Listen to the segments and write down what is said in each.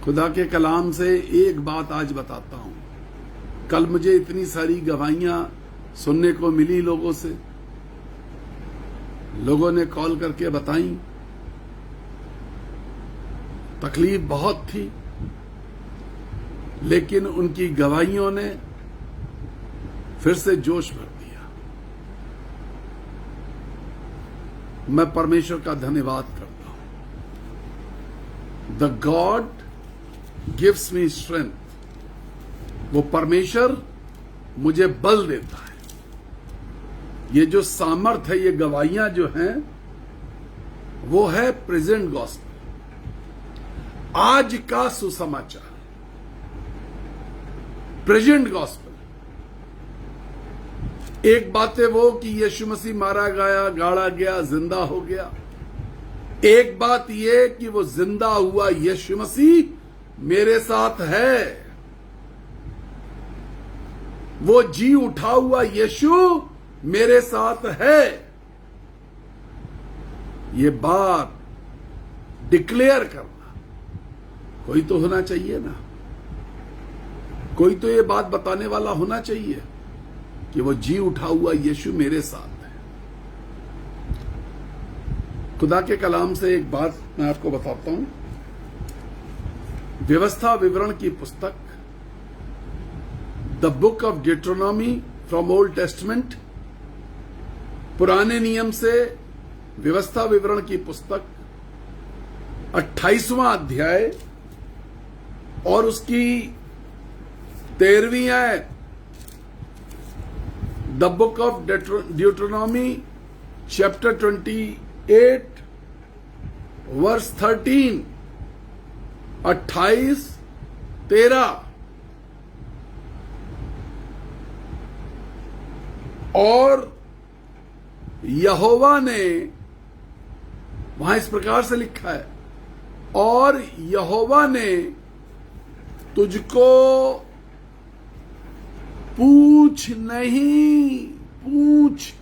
खुदा के कलाम से एक बात आज बताता हूं। कल मुझे इतनी सारी गवाहियां सुनने को मिली लोगों से, लोगों ने कॉल करके बताई, तकलीफ बहुत थी, लेकिन उनकी गवाहियों ने फिर से जोश भर दिया। मैं परमेश्वर का धन्यवाद करता हूं। The God gives me strength. वो परमेश्वर मुझे बल देता है। ये जो सामर्थ है, ये गवाहियां जो हैं, वो है प्रेजेंट गॉस्पेल, आज का सुसमाचार, प्रेजेंट गॉस्पेल। एक बात है वो कि यीशु मसीह मारा गया, गाड़ा गया, जिंदा हो गया। एक बात ये कि वो जिंदा हुआ यीशु मसीह मेरे साथ है। वो जी उठा हुआ यीशु मेरे साथ है। ये बात डिक्लेयर करना कोई तो होना चाहिए ना। कोई तो ये बात बताने वाला होना चाहिए कि वो जी उठा हुआ यीशु मेरे साथ है। खुदा के कलाम से एक बात मैं आपको बताता हूं। व्यवस्था विवरण की पुस्तक, the book of Deuteronomy from Old Testament, पुराने नियम से व्यवस्था विवरण की पुस्तक, 28वां अध्याय और उसकी 13वीं आयत। The book of Deuteronomy chapter 28 verse 13, 28, 13। और यहोवा ने, वहां इस प्रकार से लिखा है, और यहोवा ने तुझको पूछ नहीं, पूछ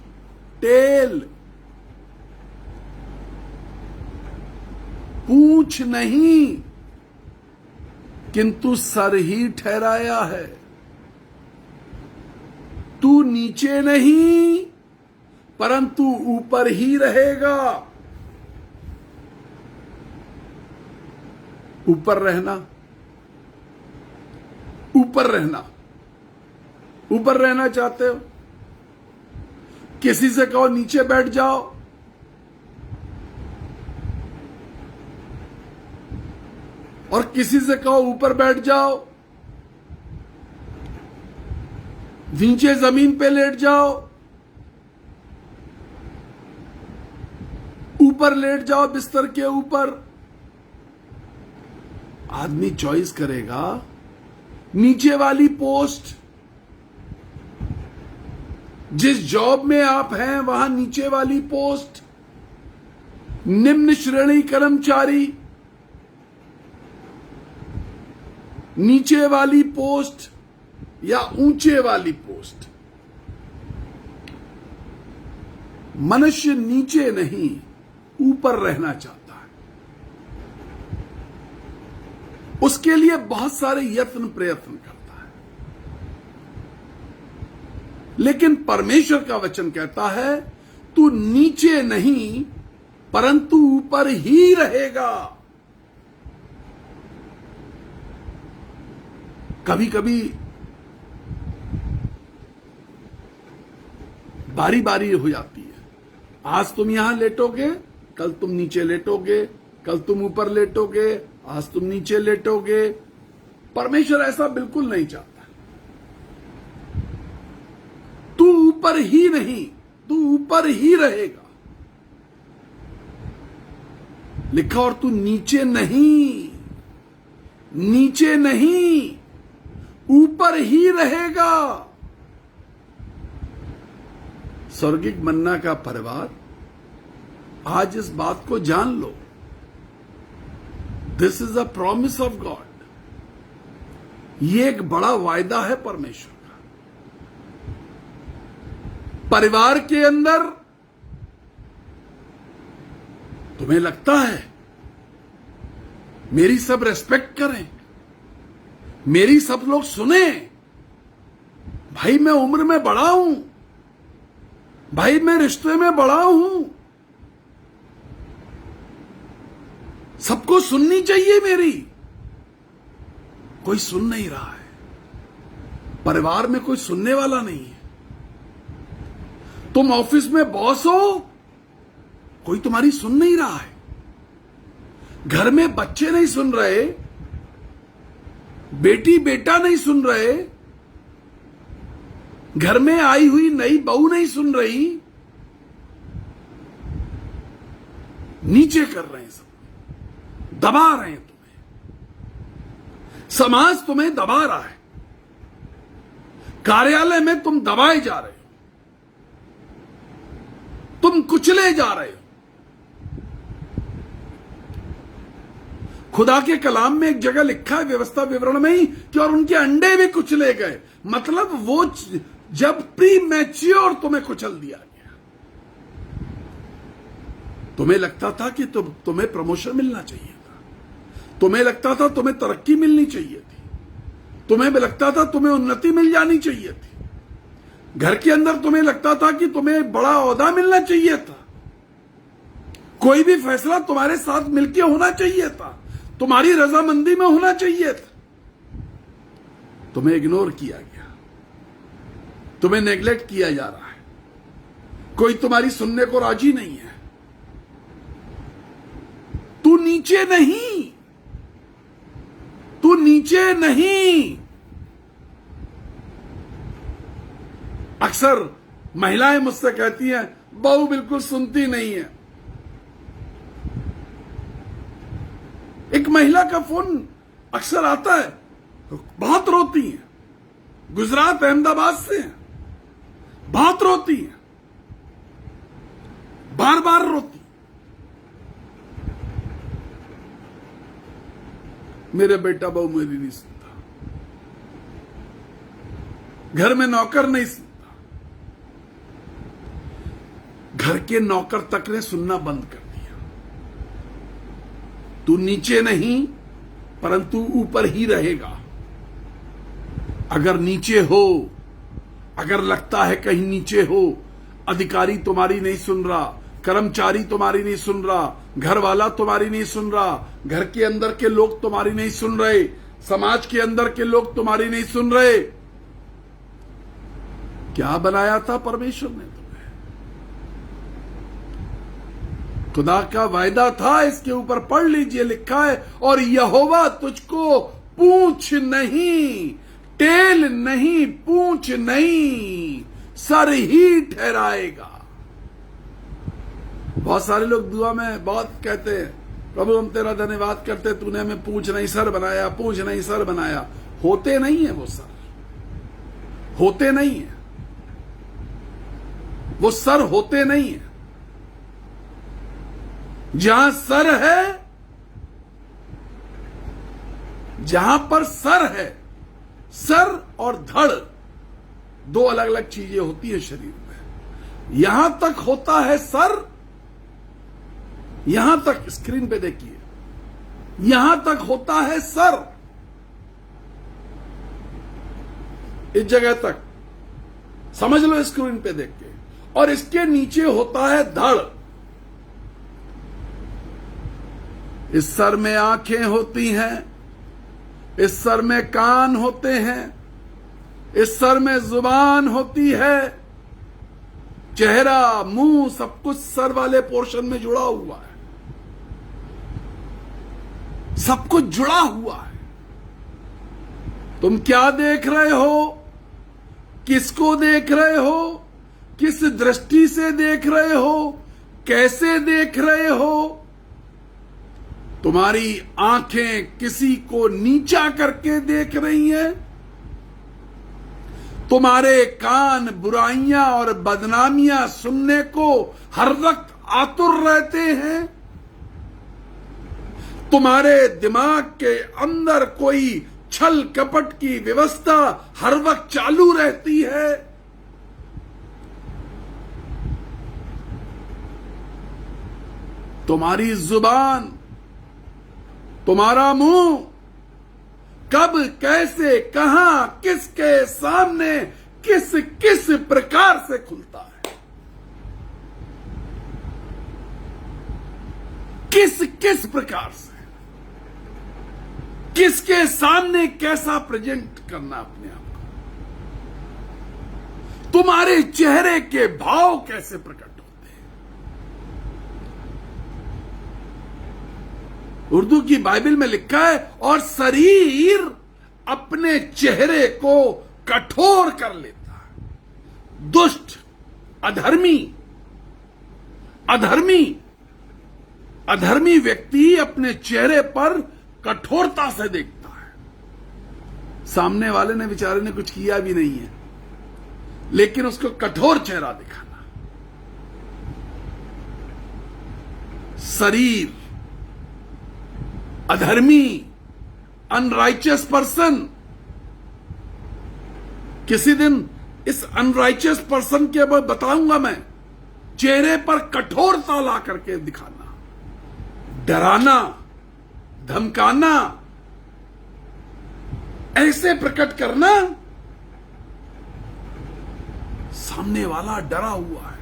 टेल, पूछ नहीं, किंतु सर ही ठहराया है। तू नीचे नहीं परंतु ऊपर ही रहेगा। ऊपर रहना, ऊपर रहना, ऊपर रहना चाहते हो? किसी से कहो नीचे बैठ जाओ, और किसी से कहो ऊपर बैठ जाओ, नीचे जमीन पे लेट जाओ, ऊपर लेट जाओ बिस्तर के ऊपर। आदमी चॉइस करेगा नीचे वाली पोस्ट। जिस जॉब में आप हैं वहां नीचे वाली पोस्ट, निम्न श्रेणी कर्मचारी, नीचे वाली पोस्ट या ऊंचे वाली पोस्ट। मनुष्य नीचे नहीं ऊपर रहना चाहता है। उसके लिए बहुत सारे यत्न प्रयत्न करता है, लेकिन परमेश्वर का वचन कहता है तू नीचे नहीं परंतु ऊपर ही रहेगा। कभी कभी बारी बारी हो जाती है। आज तुम यहां लेटोगे, कल तुम नीचे लेटोगे, कल तुम ऊपर लेटोगे, आज तुम नीचे लेटोगे। परमेश्वर ऐसा बिल्कुल नहीं चाहता। तू ऊपर ही नहीं, तू ऊपर ही रहेगा। लिखा, और तू नीचे नहीं, नीचे नहीं, ऊपर ही रहेगा। स्वर्गिक मन्ना का परिवार आज इस बात को जान लो। This is a promise of God. ये एक बड़ा वायदा है परमेश्वर का। परिवार के अंदर तुम्हें लगता है मेरी सब रेस्पेक्ट करें, मेरी सब लोग सुने। भाई मैं उम्र में बड़ा हूं, भाई मैं रिश्ते में बड़ा हूं, सबको सुननी चाहिए मेरी। कोई सुन नहीं रहा है, परिवार में कोई सुनने वाला नहीं है। तुम ऑफिस में बॉस हो, कोई तुम्हारी सुन नहीं रहा है। घर में बच्चे नहीं सुन रहे, बेटी बेटा नहीं सुन रहे, घर में आई हुई नई बहू नहीं सुन रही, नीचे कर रहे हैं सब, दबा रहे हैं तुम्हें, समाज तुम्हें दबा रहा है, कार्यालय में तुम दबाए जा रहे हो, तुम कुचले जा रहे हो। खुदा के कलाम में एक जगह लिखा है व्यवस्था विवरण में ही कि और उनके अंडे भी कुचले गए, मतलब वो जब प्री मैच्योर तुम्हें कुचल दिया गया। तुम्हें लगता था कि तुम्हें प्रमोशन मिलना चाहिए था, तुम्हें लगता था तुम्हें तरक्की मिलनी चाहिए थी, तुम्हें भी लगता था तुम्हें उन्नति मिल जानी चाहिए थी, घर के अंदर तुम्हें लगता था कि तुम्हें बड़ा ओहदा मिलना चाहिए था, कोई भी फैसला तुम्हारे साथ मिलकर होना चाहिए था, तुम्हारी रजामंदी में होना चाहिए था। तुम्हें इग्नोर किया गया, तुम्हें नेग्लेक्ट किया जा रहा है, कोई तुम्हारी सुनने को राजी नहीं है। तू नीचे नहीं, तू नीचे नहीं। अक्सर महिलाएं मुझसे कहती हैं बहू बिल्कुल सुनती नहीं है। एक महिला का फोन अक्सर आता है, बहुत रोती है, गुजरात अहमदाबाद से है, बहुत रोती है, बार बार रोती। मेरे बेटा बहू मेरी नहीं सुनता, घर में नौकर नहीं सुनता, घर के नौकर तक ने सुनना बंद कर दिया। तू नीचे नहीं परंतु ऊपर ही रहेगा। अगर नीचे हो, अगर लगता है कहीं नीचे हो, अधिकारी तुम्हारी नहीं सुन रहा, कर्मचारी तुम्हारी नहीं सुन रहा, घर वाला तुम्हारी नहीं सुन रहा, घर के अंदर के लोग तुम्हारी नहीं सुन रहे, समाज के अंदर के लोग तुम्हारी नहीं सुन रहे। क्या बनाया था परमेश्वर ने तुम्हें? खुदा का वायदा था, इसके ऊपर पढ़ लीजिए, लिखा है, और यहोवा तुझको पूंछ नहीं, टेल नहीं, पूंछ नहीं, सर ही ठहराएगा। बहुत सारे लोग दुआ में बहुत कहते हैं, प्रभु हम तेरा धन्यवाद करते, तूने हमें पूंछ नहीं सर बनाया, पूंछ नहीं सर बनाया। होते नहीं है वो सर, होते नहीं है वो सर, होते नहीं है। जहां सर है, जहां पर सर है, सर और धड़ दो अलग अलग चीजें होती है शरीर में। यहां तक होता है सर, यहां तक, स्क्रीन पे देखिए, यहां तक होता है सर, इस जगह तक समझ लो स्क्रीन पे देख के, और इसके नीचे होता है धड़। इस सर में आंखें होती हैं, इस सर में कान होते हैं, इस सर में जुबान होती है, चेहरा, मुंह, सब कुछ सर वाले पोर्शन में जुड़ा हुआ है, सब कुछ जुड़ा हुआ है। तुम क्या देख रहे हो, किसको देख रहे हो, किस दृष्टि से देख रहे हो, कैसे देख रहे हो? तुम्हारी आंखें किसी को नीचा करके देख रही हैं, तुम्हारे कान बुराइयां और बदनामियां सुनने को हर वक्त आतुर रहते हैं, तुम्हारे दिमाग के अंदर कोई छल कपट की व्यवस्था हर वक्त चालू रहती है। तुम्हारी जुबान तुम्हारा मुंह कब, कैसे, कहां, किसके सामने, किस किस प्रकार से खुलता है, किस किस प्रकार से, किसके सामने कैसा प्रेजेंट करना अपने आप को, तुम्हारे चेहरे के भाव कैसे प्रकट होते हैं। उर्दू की बाइबल में लिखा है, और शरीर अपने चेहरे को कठोर कर लेता है। दुष्ट, अधर्मी, अधर्मी, अधर्मी व्यक्ति अपने चेहरे पर कठोरता से देखता है। सामने वाले ने, बेचारे ने कुछ किया भी नहीं है, लेकिन उसको कठोर चेहरा दिखाना। शरीर, अधर्मी, अनराइचियस पर्सन। किसी दिन इस अनराइचियस पर्सन के बाद बताऊंगा मैं, चेहरे पर कठोरता ला करके दिखाना, डराना, धमकाना, ऐसे प्रकट करना सामने वाला डरा हुआ है,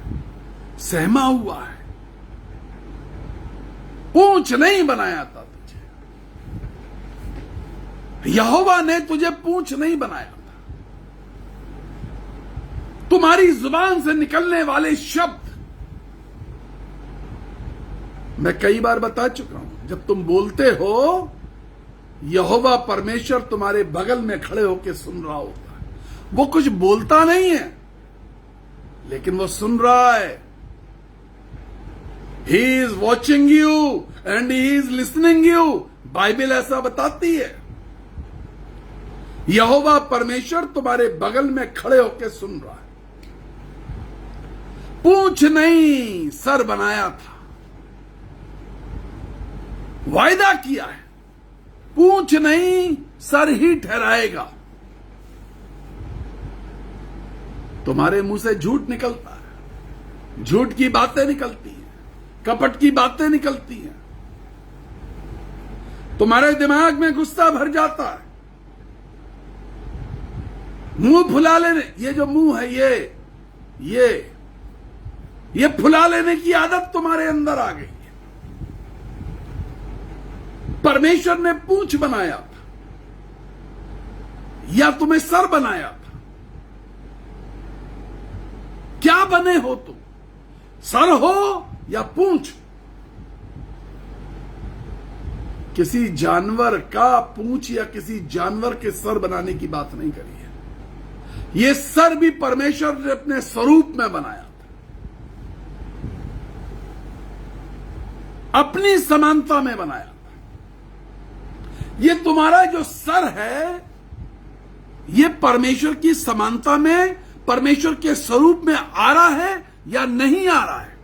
सहमा हुआ है। पूंछ नहीं बनाया था तुझे, यहोवा ने तुझे पूंछ नहीं बनाया था। तुम्हारी जुबान से निकलने वाले शब्द, मैं कई बार बता चुका हूं, जब तुम बोलते हो, यहोवा परमेश्वर तुम्हारे बगल में खड़े होकर सुन रहा होता है। वो कुछ बोलता नहीं है, लेकिन वो सुन रहा है। He is watching you and he is listening you. Bible ऐसा बताती है। यहोवा परमेश्वर तुम्हारे बगल में खड़े होकर सुन रहा है। पूंछ नहीं, सर बनाया था, वायदा किया है। पूंछ नहीं, सर ही ठहराएगा। तुम्हारे मुंह से झूठ निकलता है, झूठ की बातें निकलती हैं, कपट की बातें निकलती हैं। तुम्हारे दिमाग में गुस्सा भर जाता है। मुंह फुला लेने, ये जो मुंह है, ये फुला लेने की आदत तुम्हारे अंदर आ गई है। परमेश्वर ने पूंछ बनाया था या तुम्हें सर बनाया था? क्या बने हो तुम? सर हो या पूंछ? किसी जानवर का पूंछ या किसी जानवर के सर बनाने की बात नहीं करी है। यह सर भी परमेश्वर ने अपने स्वरूप में बनाया था, अपनी समानता में बनाया था। यह तुम्हारा जो सर है, यह परमेश्वर की समानता में, परमेश्वर के स्वरूप में आ रहा है या नहीं आ रहा है?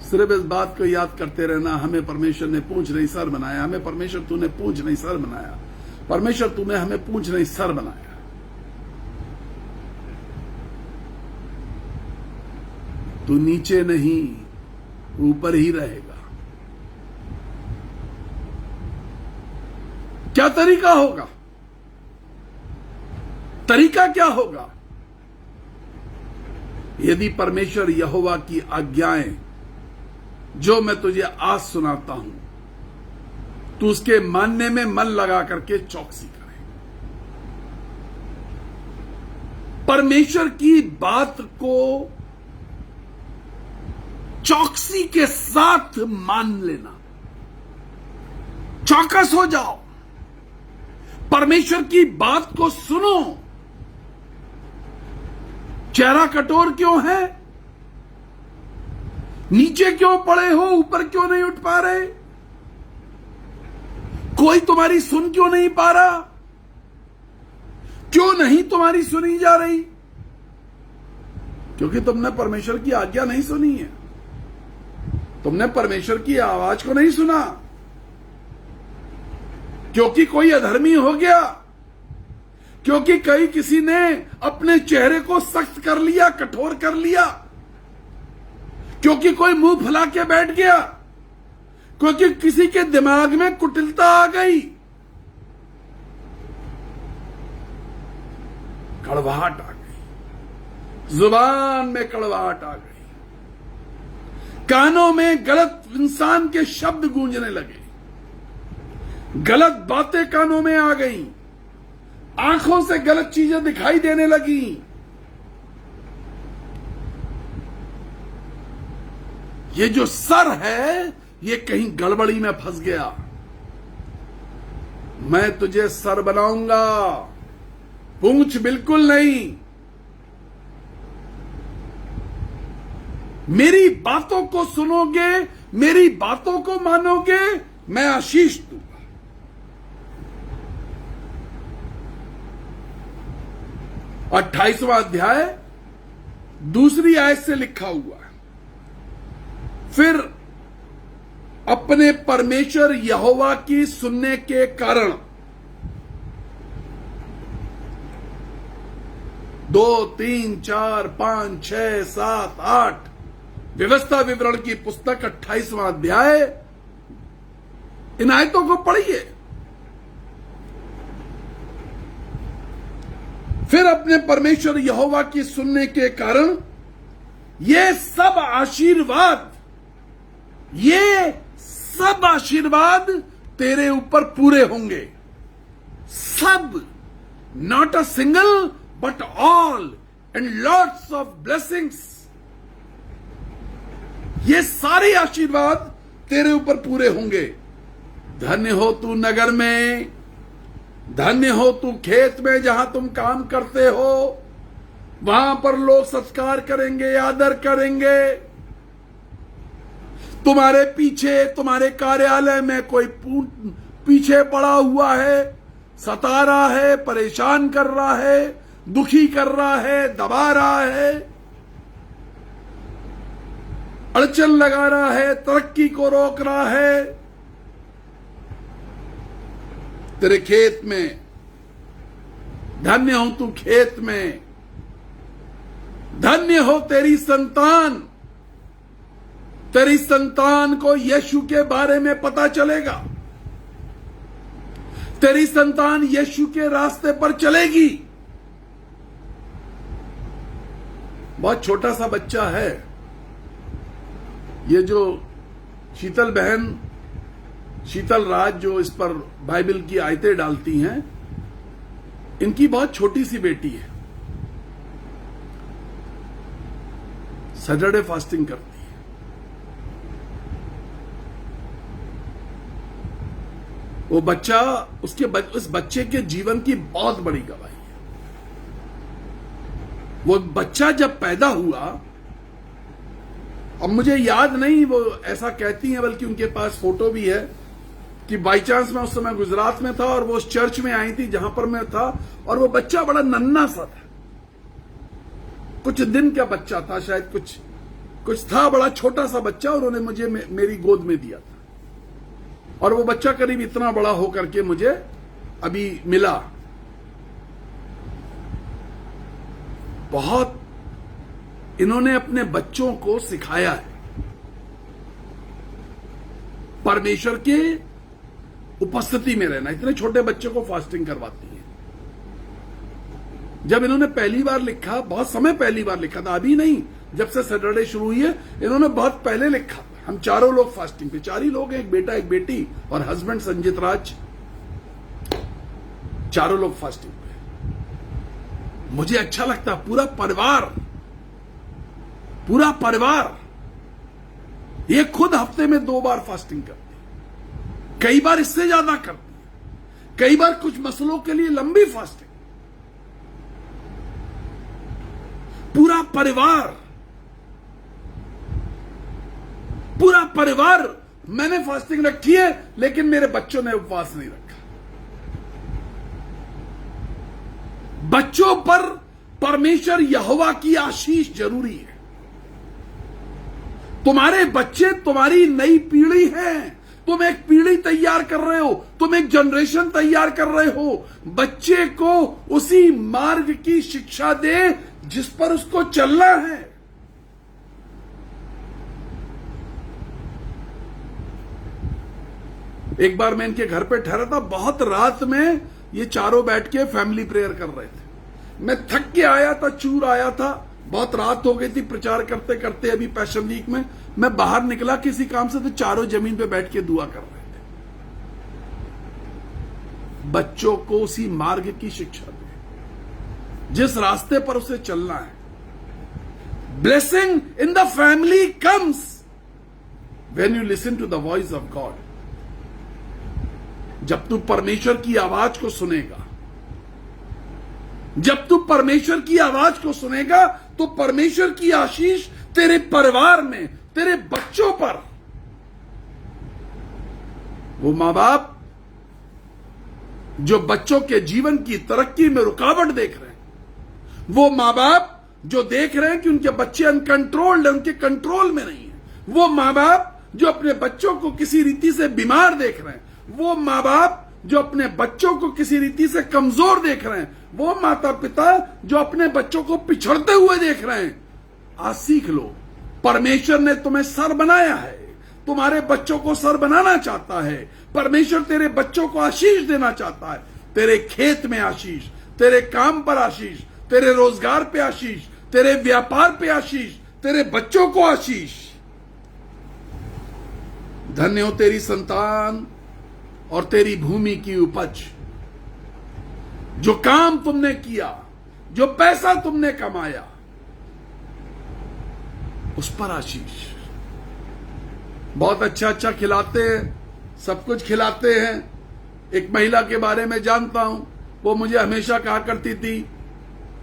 सिर्फ इस बात को याद करते रहना, हमें परमेश्वर ने पूंछ नहीं सर बनाया, हमें परमेश्वर तूने पूंछ नहीं सर बनाया, परमेश्वर तूने हमें पूंछ नहीं सर बनाया। तू नीचे नहीं, ऊपर ही रहेगा। क्या तरीका होगा? तरीका क्या होगा? यदि परमेश्वर यहोवा की आज्ञाएं जो मैं तुझे आज सुनाता हूं, तू उसके मानने में मन लगा करके चौकसी करे। परमेश्वर की बात को चौकसी के साथ मान लेना। चौकस हो जाओ, परमेश्वर की बात को सुनो। चेहरा कठोर क्यों है? नीचे क्यों पड़े हो? ऊपर क्यों नहीं उठ पा रहे? कोई तुम्हारी सुन क्यों नहीं पा रहा? क्यों नहीं तुम्हारी सुनी जा रही? क्योंकि तुमने परमेश्वर की आज्ञा नहीं सुनी है, तुमने परमेश्वर की आवाज को नहीं सुना। क्योंकि कोई अधर्मी हो गया, क्योंकि किसी ने अपने चेहरे को सख्त कर लिया, कठोर कर लिया, क्योंकि कोई मुंह फुला के बैठ गया, क्योंकि किसी के दिमाग में कुटिलता आ गई, कड़वाहट आ गई, जुबान में कड़वाहट आ गई, कानों में गलत इंसान के शब्द गूंजने लगे, गलत बातें कानों में आ गई, आंखों से गलत चीजें दिखाई देने लगी। ये जो सर है ये कहीं गड़बड़ी में फंस गया। मैं तुझे सर बनाऊंगा, पूंछ बिल्कुल नहीं। मेरी बातों को सुनोगे, मेरी बातों को मानोगे, मैं आशीष दूंगा। 28वां अध्याय दूसरी आयत से लिखा हुआ है, फिर अपने परमेश्वर यहोवा की सुनने के कारण 2, 3, 4, 5, 6, 7, 8 व्यवस्था विवरण की पुस्तक 28वां अध्याय, इन आयतों को पढ़िए। फिर अपने परमेश्वर यहोवा की सुनने के कारण ये सब आशीर्वाद तेरे ऊपर पूरे होंगे। सब, not a single but all, and lots of blessings. ये सारे आशीर्वाद तेरे ऊपर पूरे होंगे। धन्य हो तू नगर में, धन्य हो तू खेत में जहां तुम काम करते हो, वहां पर लोग सत्कार करेंगे, आदर करेंगे। तुम्हारे पीछे, तुम्हारे कार्यालय में कोई पीछे पड़ा हुआ है, सता रहा है, परेशान कर रहा है, दुखी कर रहा है, दबा रहा है, अड़चन लगा रहा है, तरक्की को रोक रहा है, तेरे खेत में धन्य हो तू खेत में, धन्य हो तेरी संतान। तेरी संतान को यीशु के बारे में पता चलेगा, तेरी संतान यीशु के रास्ते पर चलेगी। बहुत छोटा सा बच्चा है, ये जो शीतल बहन, शीतल राज जो इस पर बाइबल की आयतें डालती हैं, इनकी बहुत छोटी सी बेटी है, सैटरडे फास्टिंग करती है। वो बच्चा, उस बच्चे के जीवन की बहुत बड़ी गवाही है। वो बच्चा जब पैदा हुआ, अब मुझे याद नहीं वो ऐसा कहती हैं, बल्कि उनके पास फोटो भी है कि बाई चांस मैं उस समय गुजरात में था और वो उस चर्च में आई थी जहां पर मैं था, और वो बच्चा बड़ा नन्हा सा था, कुछ दिन का बच्चा था, शायद कुछ था, बड़ा छोटा सा बच्चा, और उन्होंने मुझे मेरी गोद में दिया था। और वो बच्चा करीब इतना बड़ा होकर के मुझे अभी मिला। बहुत इन्होंने अपने बच्चों को सिखाया है, परमेश्वर के उपस्थिति में रहना। इतने छोटे बच्चे को फास्टिंग करवाती है। जब इन्होंने पहली बार लिखा, बहुत समय पहली बार लिखा था, अभी नहीं, जब से सैटरडे शुरू हुई है, इन्होंने बहुत पहले लिखा। हम चारों लोग फास्टिंग पे, 4 ही लोग हैं, एक बेटा एक बेटी और हस्बैंड संजीत राज, चारों लोग फास्टिंग पे। मुझे अच्छा लगता, पूरा परिवार ये खुद हफ्ते में 2 बार फास्टिंग करती, कई बार इससे ज्यादा करती, कई बार कुछ मसलों के लिए लंबी फास्टिंग। पूरा परिवार मैंने फास्टिंग रखी है, लेकिन मेरे बच्चों ने उपवास नहीं रखा। बच्चों पर परमेश्वर यहोवा की आशीष जरूरी है। तुम्हारे बच्चे तुम्हारी नई पीढ़ी हैं। तुम एक पीढ़ी तैयार कर रहे हो, तुम एक जनरेशन तैयार कर रहे हो। बच्चे को उसी मार्ग की शिक्षा दे जिस पर उसको चलना है। एक बार मैं इनके घर पे ठहरा था, बहुत रात में ये चारों बैठ के फैमिली प्रेयर कर रहे थे। मैं थक के आया था, चूर आया था, बहुत रात हो गई थी प्रचार करते करते। अभी पैशन वीक में मैं बाहर निकला किसी काम से, तो चारों जमीन पे बैठ के दुआ कर रहे थे। बच्चों को उसी मार्ग की शिक्षा दे जिस रास्ते पर उसे चलना है। Blessing in the family comes when you listen to the voice of God. जब तू परमेश्वर की आवाज को सुनेगा, जब तू परमेश्वर की आवाज को सुनेगा, तो परमेश्वर की आशीष तेरे परिवार में, तेरे बच्चों पर। वो मां बाप जो बच्चों के जीवन की तरक्की में रुकावट देख रहे हैं, वो मां बाप जो देख रहे हैं कि उनके बच्चे अनकंट्रोल्ड है, उनके कंट्रोल में नहीं है, वो मां बाप जो अपने बच्चों को किसी रीति से बीमार देख रहे हैं, वो मां बाप जो अपने बच्चों को किसी रीति से कमजोर देख रहे हैं, वो माता पिता जो अपने बच्चों को पिछड़ते हुए देख रहे हैं, आज सीख लो, परमेश्वर ने तुम्हें सर बनाया है, तुम्हारे बच्चों को सर बनाना चाहता है। परमेश्वर तेरे बच्चों को आशीष देना चाहता है। तेरे खेत में आशीष, तेरे काम पर आशीष, तेरे रोजगार पे आशीष, तेरे व्यापार पे आशीष, तेरे बच्चों को आशीष। धन्य हो तेरी संतान और तेरी भूमि की उपज। जो काम तुमने किया, जो पैसा तुमने कमाया, उस पर आशीष। बहुत अच्छा अच्छा खिलाते हैं, सब कुछ खिलाते हैं। एक महिला के बारे में जानता हूं, वो मुझे हमेशा कहा करती थी,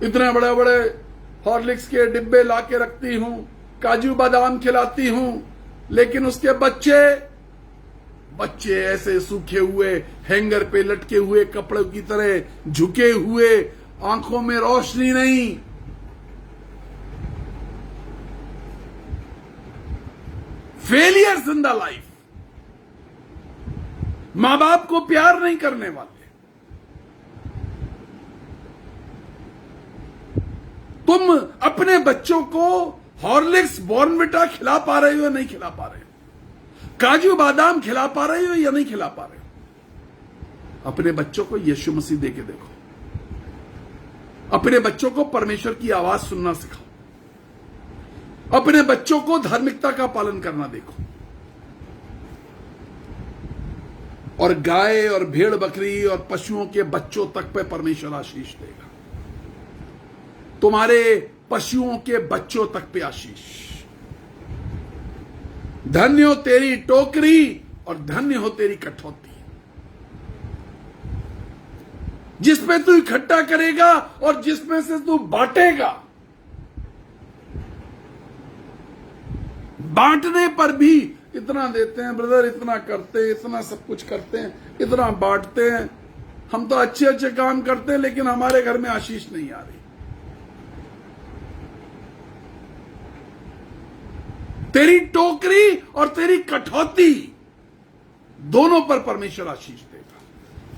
इतने बड़े बड़े हॉर्लिक्स के डिब्बे लाके रखती हूं, काजू बादाम खिलाती हूं, लेकिन उसके बच्चे ऐसे सूखे हुए, हैंगर पे लटके हुए कपड़े की तरह झुके हुए, आंखों में रोशनी नहीं। Failures in the life. मां बाप को प्यार नहीं करने वाले। तुम अपने बच्चों को हॉर्लिक्स बॉर्नविटा खिला पा रहे हो या नहीं खिला पा रहे हो? काजू बादाम खिला पा रहे हो या नहीं खिला पा रहे हो? अपने बच्चों को यीशु मसीह दे के देखो। अपने बच्चों को परमेश्वर की आवाज सुनना सिखाओ। अपने बच्चों को धार्मिकता का पालन करना देखो। और गाय और भेड़ बकरी और पशुओं के बच्चों तक पे परमेश्वर आशीष देगा। तुम्हारे पशुओं के बच्चों तक पे आशीष। धन्य हो तेरी टोकरी और धन्य हो तेरी कठौती, जिसमें तू इकट्ठा करेगा और जिसमें से तू बांटेगा। बांटने पर भी इतना देते हैं ब्रदर, इतना करते हैं, इतना सब कुछ करते हैं, इतना बांटते हैं। हम तो अच्छे अच्छे काम करते हैं, लेकिन हमारे घर में आशीष नहीं आ रही। तेरी टोकरी और तेरी कठौती दोनों पर परमेश्वर आशीष देगा।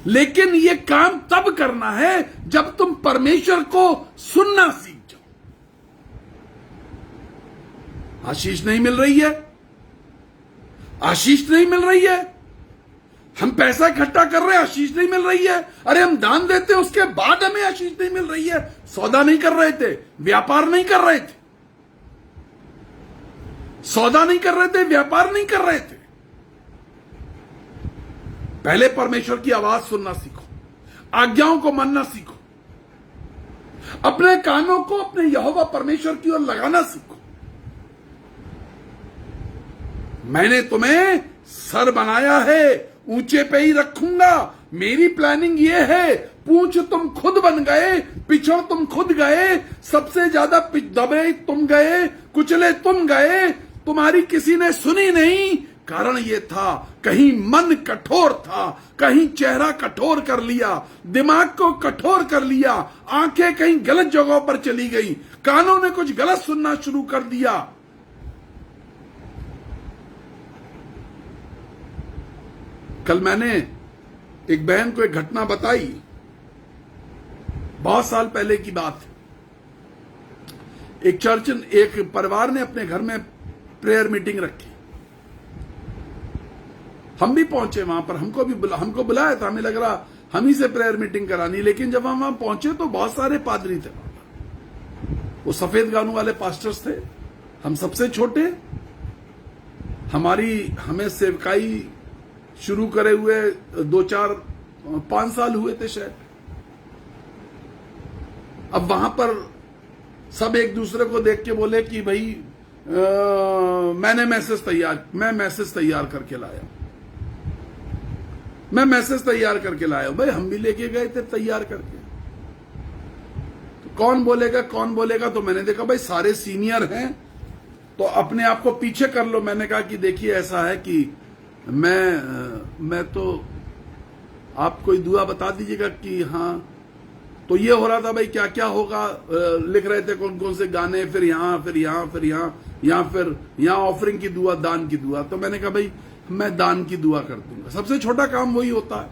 लेकिन यह काम तब करना है जब तुम परमेश्वर को सुनना सीख जाओ। आशीष नहीं मिल रही है, आशीष नहीं मिल रही है। हम पैसा इकट्ठा कर रहे हैं, आशीष नहीं मिल रही है। अरे हम दान देते हैं, उसके बाद हमें आशीष नहीं मिल रही है। सौदा नहीं कर रहे थे, व्यापार नहीं कर रहे थे, सौदा नहीं कर रहे थे, व्यापार नहीं कर रहे थे। पहले परमेश्वर की आवाज सुनना सीखो, आज्ञाओं को मानना सीखो, अपने कानों को अपने यहोवा परमेश्वर की ओर लगाना सीखो। मैंने तुम्हें सर बनाया है, ऊंचे पे ही रखूंगा। मेरी प्लानिंग ये है, पूंछ तुम खुद बन गए, पिछड़ तुम खुद गए, सबसे ज्यादा दबे तुम गए, कुचले तुम गए, तुम्हारी किसी ने सुनी नहीं। कारण ये था, कहीं मन कठोर था, कहीं चेहरा कठोर कर लिया, दिमाग को कठोर कर लिया, आंखें कहीं गलत जगहों पर चली गई, कानों ने कुछ गलत सुनना शुरू कर दिया। कल मैंने एक बहन को एक घटना बताई, बहुत साल पहले की बात। एक परिवार ने अपने घर में प्रेयर मीटिंग रखी। हम भी पहुंचे वहां पर, हमको बुलाया था, हमें लग रहा हम ही से प्रेयर मीटिंग करानी, लेकिन जब हम वहां पहुंचे तो बहुत सारे पादरी थे। वो सफेद गानों वाले पास्टर्स थे, हम सबसे छोटे, हमें सेवकाई शुरू करे हुए 2-4-5 साल हुए थे शायद। अब वहां पर सब एक दूसरे को देख के बोले कि भाई मैं मैसेज तैयार करके लाया। भाई हम भी लेके गए थे तैयार करके। तो कौन बोलेगा, तो मैंने देखा भाई सारे सीनियर हैं तो अपने आप को पीछे कर लो। मैंने कहा कि देखिए ऐसा है कि मैं तो आप कोई दुआ बता दीजिएगा कि हाँ। तो ये हो रहा था भाई क्या क्या होगा, लिख रहे थे कौन कौन से गाने, फिर यहाँ ऑफरिंग की दुआ, दान की दुआ। तो मैंने कहा भाई मैं दान की दुआ कर दूंगा, सबसे छोटा काम वही होता है।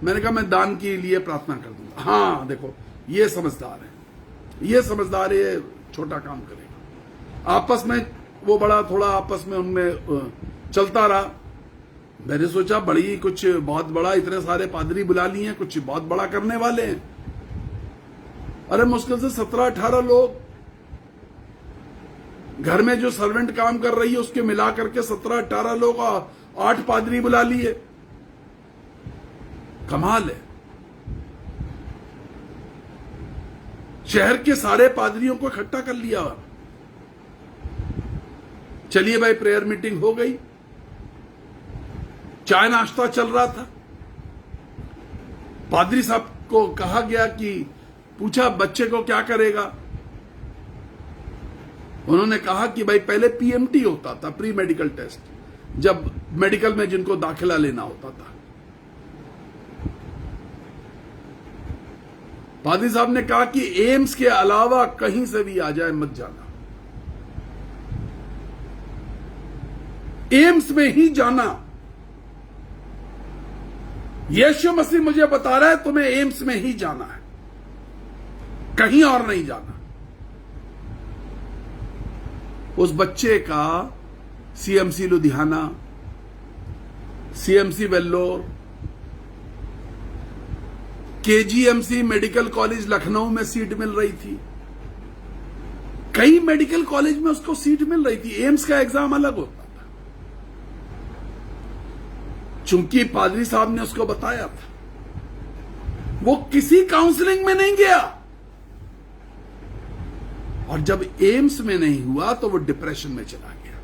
मैंने कहा मैं दान के लिए प्रार्थना कर दूंगा। हाँ देखो ये समझदार है, ये छोटा काम करेगा। आपस में वो बड़ा थोड़ा आपस में उनमें चलता रहा। मैंने सोचा कुछ बहुत बड़ा, इतने सारे पादरी बुला लिए हैं, कुछ बहुत बड़ा करने वाले हैं। अरे मुश्किल से 17-18 लोग, घर में जो सर्वेंट काम कर रही है उसके मिला करके 17-18 लोग, 8 पादरी बुला लिए। कमाल है। शहर के सारे पादरियों को इकट्ठा कर लिया। चलिए भाई प्रेयर मीटिंग हो गई, चाय नाश्ता चल रहा था। पादरी साहब को कहा गया कि पूछा बच्चे को क्या करेगा। उन्होंने कहा कि भाई पहले पीएमटी होता था, प्री मेडिकल टेस्ट, जब मेडिकल में जिनको दाखिला लेना होता था। पादरी साहब ने कहा कि एम्स के अलावा कहीं से भी आ जाए मत जाना, एम्स में ही जाना। यीशु मसीह मुझे बता रहा है तुम्हें एम्स में ही जाना है, कहीं और नहीं जाना। उस बच्चे का CMC Ludhiana, CMC Vellore, KGMC medical college Lucknow में सीट मिल रही थी। कई मेडिकल कॉलेज में उसको सीट मिल रही थी। एम्स का एग्जाम अलग होता था। चूंकि पादरी साहब ने उसको बताया था, वो किसी काउंसलिंग में नहीं गया। और जब एम्स में नहीं हुआ तो वो डिप्रेशन में चला गया।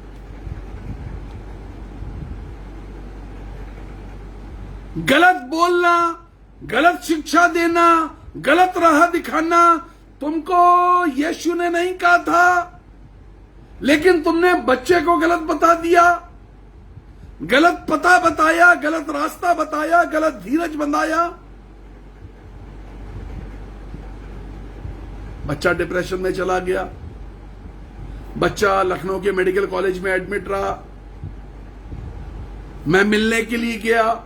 गलत बोलना, गलत शिक्षा देना, गलत राह दिखाना तुमको यीशु ने नहीं कहा था, लेकिन तुमने बच्चे को गलत बता दिया, गलत पता बताया, गलत रास्ता बताया, गलत धीरज बंधाया। बच्चा डिप्रेशन में चला गया। बच्चा लखनऊ के मेडिकल कॉलेज में एडमिट रहा। मैं मिलने के लिए गया।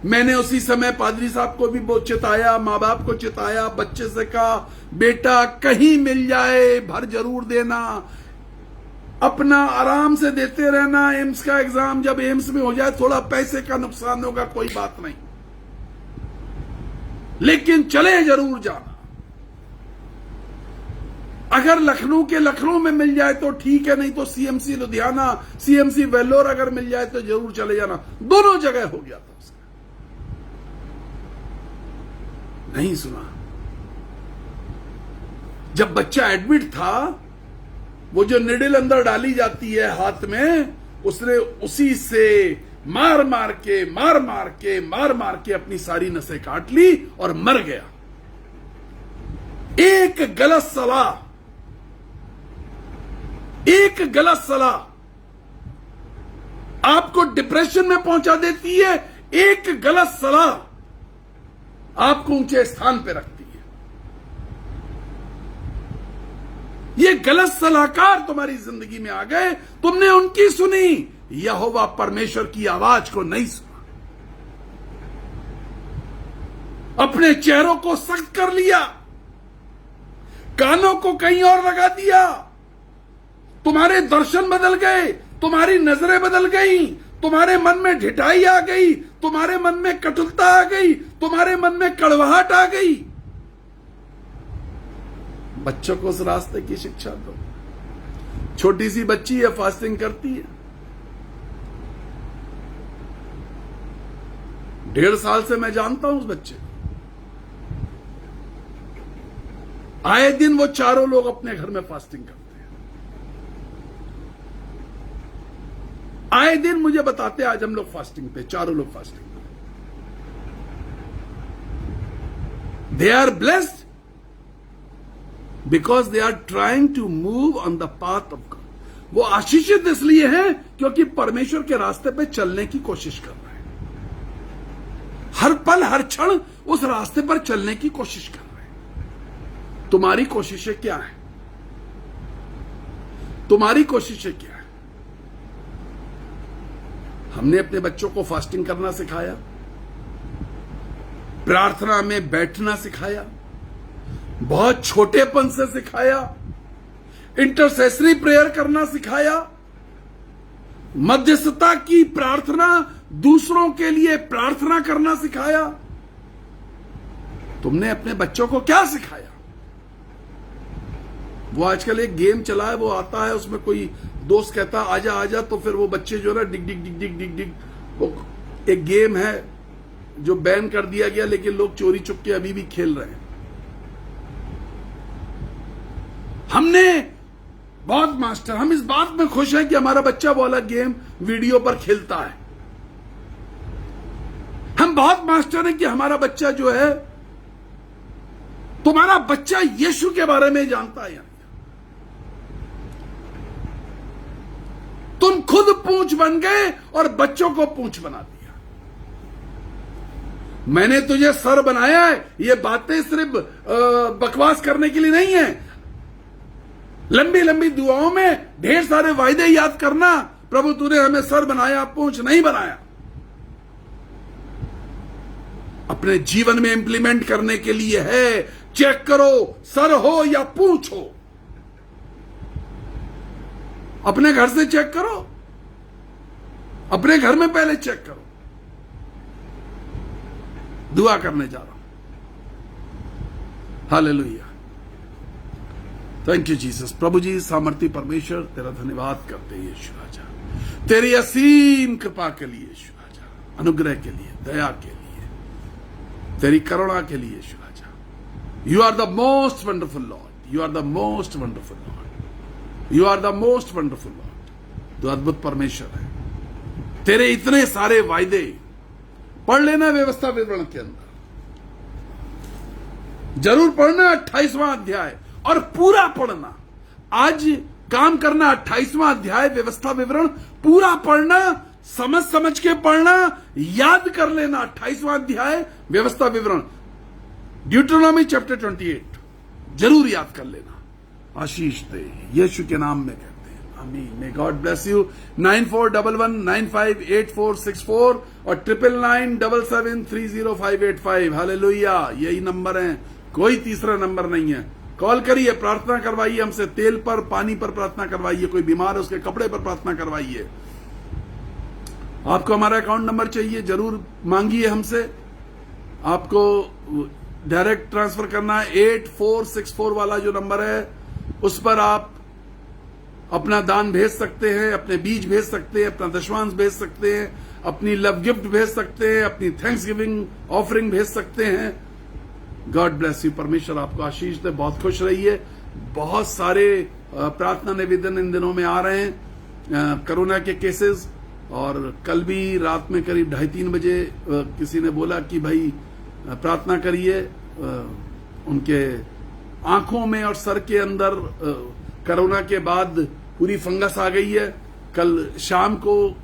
मैंने उसी समय पादरी साहब को भी बहुत चिताया, मां बाप को चिताया, बच्चे से कहा बेटा कहीं मिल जाए भर जरूर देना, अपना आराम से देते रहना। एम्स का एग्जाम जब एम्स में हो जाए थोड़ा पैसे का नुकसान होगा, कोई बात नहीं, लेकिन चले जरूर जाना। अगर लखनऊ में मिल जाए तो ठीक है, नहीं तो सीएमसी लुधियाना, सीएमसी वेल्लोर अगर मिल जाए तो जरूर चले जाना। दोनों जगह हो गया था उसका, नहीं सुना। जब बच्चा एडमिट था, वो जो निडल अंदर डाली जाती है हाथ में, उसने उसी से मार मार के अपनी सारी नसें काट ली और मर गया। एक गलत सलाह आपको डिप्रेशन में पहुंचा देती है। एक गलत सलाह आपको ऊंचे स्थान पे रखती है। ये गलत सलाहकार तुम्हारी जिंदगी में आ गए, तुमने उनकी सुनी, यहोवा परमेश्वर की आवाज को नहीं सुना। अपने चेहरों को सख्त कर लिया, कानों को कहीं और लगा दिया। तुम्हारे दर्शन बदल गए, तुम्हारी नजरें बदल गई, तुम्हारे मन में ढिठाई आ गई, तुम्हारे मन में कटुता आ गई, तुम्हारे मन में कड़वाहट आ गई, बच्चों को उस रास्ते की शिक्षा दो। छोटी सी बच्ची है, फास्टिंग करती है, 1.5 साल से मैं जानता हूं उस बच्चे को। आए दिन वो चारों लोग अपने घर में फास्टिंग करते हैं। आए दिन मुझे बताते हैं, आज हम लोग फास्टिंग पे, चारों लोग फास्टिंग पे। They are blessed because they are trying to move on the path of God. वो आशीषित इसलिए हैं क्योंकि परमेश्वर के रास्ते पे चलने की कोशिश कर रहे हैं। हर पल हर क्षण उस रास्ते पर चलने की कोशिश कर रहे हैं। तुम्हारी कोशिशें क्या है? तुम्हारी कोशिशें क्या है? हमने अपने बच्चों को फास्टिंग करना सिखाया, प्रार्थना में बैठना सिखाया, बहुत छोटेपन से सिखाया, इंटरसेसरी प्रेयर करना सिखाया, मध्यस्थता की प्रार्थना, दूसरों के लिए प्रार्थना करना सिखाया। तुमने अपने बच्चों को क्या सिखाया? वो आजकल एक गेम चला है, वो आता है, उसमें कोई दोस्त कहता आजा आजा, तो फिर वो बच्चे जो है ना डिग डिग डिग डिग डिग डिग, वो एक गेम है जो बैन कर दिया गया, लेकिन लोग चोरी चुपके अभी भी खेल रहे हैं। हमने बहुत मास्टर, हम इस बात में खुश हैं कि हमारा बच्चा वो वाला गेम वीडियो पर खेलता है। हम बहुत मास्टर हैं कि हमारा बच्चा जो है, तुम्हारा बच्चा यीशु के बारे में जानता है। तुम खुद पूंछ बन गए और बच्चों को पूंछ बना दिया। मैंने तुझे सर बनाया है, ये बातें सिर्फ बकवास करने के लिए नहीं है। लंबी लंबी दुआओं में ढेर सारे वायदे याद करना, प्रभु तूने हमें सर बनाया, पूंछ नहीं बनाया। अपने जीवन में इंप्लीमेंट करने के लिए है। चेक करो, सर हो या पूंछ हो। अपने घर से चेक करो, अपने घर में पहले चेक करो। दुआ करने जा रहा हूं। Hallelujah, thank you Jesus. प्रभु जी, सामर्थी परमेश्वर, तेरा धन्यवाद करते हैं यीशु राजा, तेरी असीम कृपा के लिए यीशु राजा, अनुग्रह के लिए, दया के लिए, तेरी करुणा के लिए यीशु राजा। You are the most wonderful Lord, you are the most wonderful Lord, you are the most wonderful Lord. तो अद्भुत परमेश्वर है। तेरे इतने सारे वायदे पढ़ लेना व्यवस्था विवरण के अंदर, जरूर पढ़ना 28वां अध्याय और पूरा पढ़ना। आज काम करना 28वां अध्याय व्यवस्था विवरण पूरा पढ़ना, समझ समझ के पढ़ना, याद कर लेना 28वां अध्याय व्यवस्था विवरण, ड्यूटेरोनॉमी चैप्टर 28 जरूर याद कर लेना। आशीष दे यीशु के नाम में कहते हैं, आमीन। May God bless you. 9411958464 और 9997730585। हालेलुया, यही नंबर है, कोई तीसरा नंबर नहीं है। कॉल करिए, प्रार्थना करवाइए हमसे, तेल पर पानी पर प्रार्थना करवाइए, कोई बीमार है उसके कपड़े पर प्रार्थना करवाइए। आपको हमारा अकाउंट नंबर चाहिए, जरूर मांगिए हमसे। आपको डायरेक्ट ट्रांसफर करना है, 8464 वाला जो नंबर है उस पर आप अपना दान भेज सकते हैं, अपने बीज भेज सकते हैं, अपना दशमांश भेज सकते हैं, अपनी लव गिफ्ट भेज सकते हैं, अपनी थैंक्स गिविंग ऑफरिंग भेज सकते हैं। God bless you. परमेश्वर आपको आशीष दे। बहुत खुश रहिए। बहुत सारे प्रार्थना निवेदन इन दिनों में आ रहे हैं, कोरोना के केसेस, और कल भी रात में करीब 2:30-3 बजे किसी ने बोला कि भाई प्रार्थना करिए, उनके आंखों में और सर के अंदर कोरोना के बाद पूरी फंगस आ गई है। कल शाम को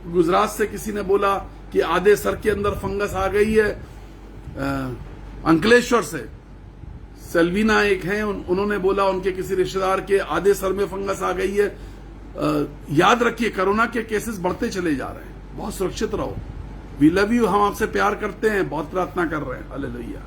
गुजरात से किसी ने बोला कि आधे सर के अंदर फंगस आ गई है। अंकलेश्वर से सेल्वीना एक हैं, उन्होंने बोला उनके किसी रिश्तेदार के आधे सर में फंगस आ गई है। याद रखिए, कोरोना के केसेस बढ़ते चले जा रहे हैं। बहुत सुरक्षित रहो। We love you. हम आपसे प्यार करते हैं, बहुत प्रार्थना कर रहे हैं। हालेलुया।